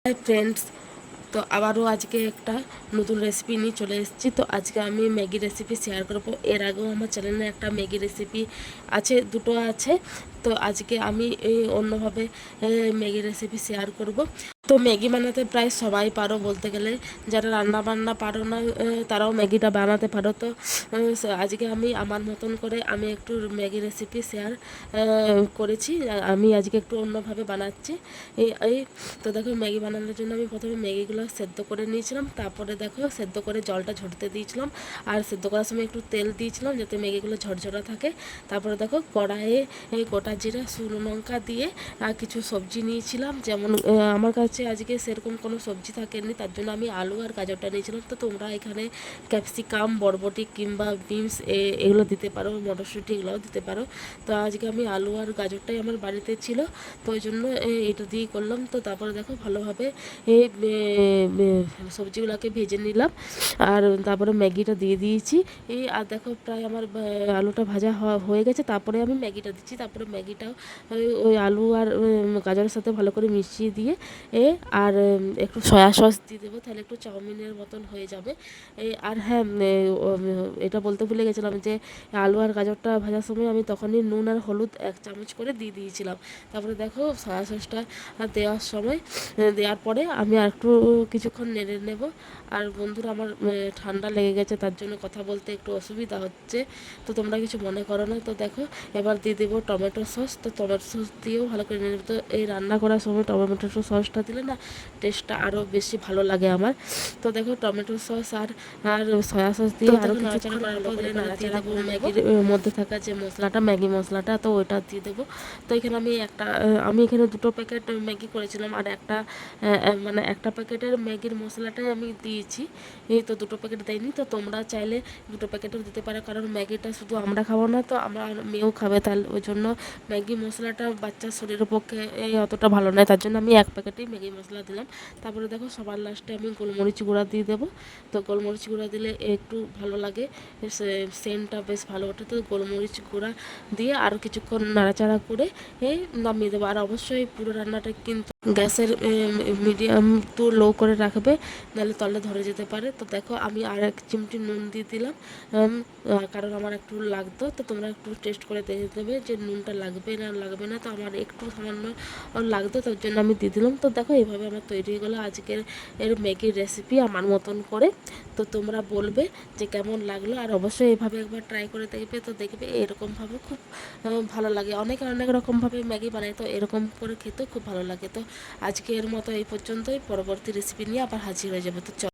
Hi friends, তো আবারও আজকে একটা নতুন রেসিপি নিয়ে চলে এসেছি। তো আজকে আমি ম্যাগি রেসিপি শেয়ার করবো। এর আগেও আমার চ্যানেলে একটা ম্যাগি রেসিপি আছে, দুটো আছে। তো আজকে আমি অন্যভাবে ম্যাগি রেসিপি শেয়ার করব। তো ম্যাগি বানাতে প্রায় সবাই পারো বলতে গেলে, যারা রান্না বান্না পারো না তারাও ম্যাগিটা বানাতে পারো। তো আজকে আমি আমার মতন করে আমি একটু ম্যাগি রেসিপি শেয়ার করেছি। আমি আজকে একটু অন্যভাবে বানাচ্ছি। এই তো দেখো, ম্যাগি বানানোর জন্য আমি প্রথমে ম্যাগিগুলো সেদ্ধ করে নিয়েছিলাম। তারপরে দেখো, সেদ্ধ করে জলটা ঝরতে দিয়েছিলাম, আর সেদ্ধ করার সময় একটু তেল দিয়েছিলাম যাতে ম্যাগিগুলো ঝরঝরা থাকে। তারপরে দেখো, কড়াইয়ে গোটা জিরা, শুকনো লঙ্কা দিয়ে কিছু সবজি নিয়েছিলাম। যেমন আমার কাছে আজকে সেরকম কোনো সবজি থাকেনি, তার জন্য আমি আলু আর গাজরটা নিয়েছিলাম। তো তোমরা এখানে ক্যাপসিকাম, বরবটি কিংবা বিনস এগুলো দিতে পারো, মটরশুঁটি এগুলোও দিতে পারো। তো আজকে আমি আলু আর গাজরটাই আমার বাড়িতে ছিল, তো ওই জন্য এটা দিয়েই করলাম। তো তারপরে দেখো, ভালোভাবে এই সবজিগুলোকে ভেজে নিলাম, আর তারপরে ম্যাগিটা দিয়ে দিয়েছি। আর দেখো, প্রায় আমার আলুটা ভাজা হয়ে গেছে। তারপরে আমি ম্যাগিটা দিচ্ছি। তারপরে ম্যাগিটাও ওই আলু আর গাজরের সাথে ভালো করে মিশিয়ে দিয়ে আর একটু সয়া সস দিয়ে দেবো, তাহলে একটু চাউমিনের মতন হয়ে যাবে। আর হ্যাঁ, এটা বলতে ভুলে গেছিলাম যে আলু আর গাজরটা ভাজার সময় আমি তখনই নুন আর হলুদ 1 চামচ করে দিয়ে দিয়েছিলাম। তারপরে দেখো, সয়া সসটা দেওয়ার সময় দেওয়ার পরে আমি আর একটু কিছুক্ষণ নেড়ে নেব। আর বন্ধুরা, আমার ঠান্ডা লেগে গেছে, তার জন্য কথা বলতে একটু অসুবিধা হচ্ছে, তো তোমরা কিছু মনে করো না। তো দেখো, এবার দিয়ে দেবো টমেটো সস। তো টমেটো সস দিয়েও ভালো করে নেড়ে নেব। তো এই রান্না করার সময় টমেটো সসটা দিলে না টেস্টটা আরও বেশি ভালো লাগে আমার। তো দেখো, টমেটো সস আর সয়া সস দিয়ে আরও কিছুক্ষণ নাড়াচাড়া করে ম্যাগির মধ্যে থাকা যে মশলাটা, ম্যাগি মশলাটা, তো ওইটা দিয়ে দেবো। তো এখানে আমি এখানে 2 প্যাকেট ম্যাগি করেছিলাম, আর মানে একটা প্যাকেটের ম্যাগির মশলাটাই আমি দিয়েছি। তো 2 প্যাকেট দেয়নি। তো তোমরা চাইলে 2 প্যাকেটও দিতে পারো, কারণ ম্যাগিটা শুধু আমরা খাবো না, তো আমরা মেয়েও খাবে, তাহলে ওই জন্য ম্যাগি মশলাটা বাচ্চার শরীরের পক্ষে অতটা ভালো নয়, তার জন্য আমি 1 প্যাকেটেই ম্যাগি মশলা দিলাম। তারপরে দেখো, সবার লাস্টে আমি গোলমরিচ গুঁড়া দিয়ে দেবো। তো গোলমরিচ গুঁড়া দিলে একটু ভালো লাগে, সেন্টটা বেশ ভালো ওঠে। তো গোলমরিচ গুঁড়া দিয়ে আরও কিছুক্ষণ নাড়াচাড়া করে নামিয়ে দেবো। আর অবশ্যই পুরো রান্নাটা কিন্তু গ্যাসের মিডিয়াম টু লো করে রাখবে, নাহলে তলে ধরে যেতে পারে। তো দেখো, আমি আর 1 চিমটি নুন দিয়ে দিলাম, কারণ আমার একটু লাগতো। তো তোমরা একটু টেস্ট করে দেখে দেবে যে নুনটা লাগবে না লাগবে না। তো আমার একটু সামান্য লাগতো, তার জন্য আমি দিয়ে দিলাম। তো দেখো, এইভাবে আমার তৈরি হয়ে গেলো আজকের ম্যাগির রেসিপি আমার মতন করে। তো তোমরা বলবে যে কেমন লাগলো, আর অবশ্যই এভাবে একবার ট্রাই করে দেখবে। তো দেখবে এরকমভাবে খুব ভালো লাগে। অনেক রকমভাবে ম্যাগি বানায়, তো এরকম করে খেতেও খুব ভালো লাগে। তো আজকে এর মতো এই পর্যন্তই। পরবর্তী রেসিপি নিয়ে আবার হাজির হয়ে যাবো। তো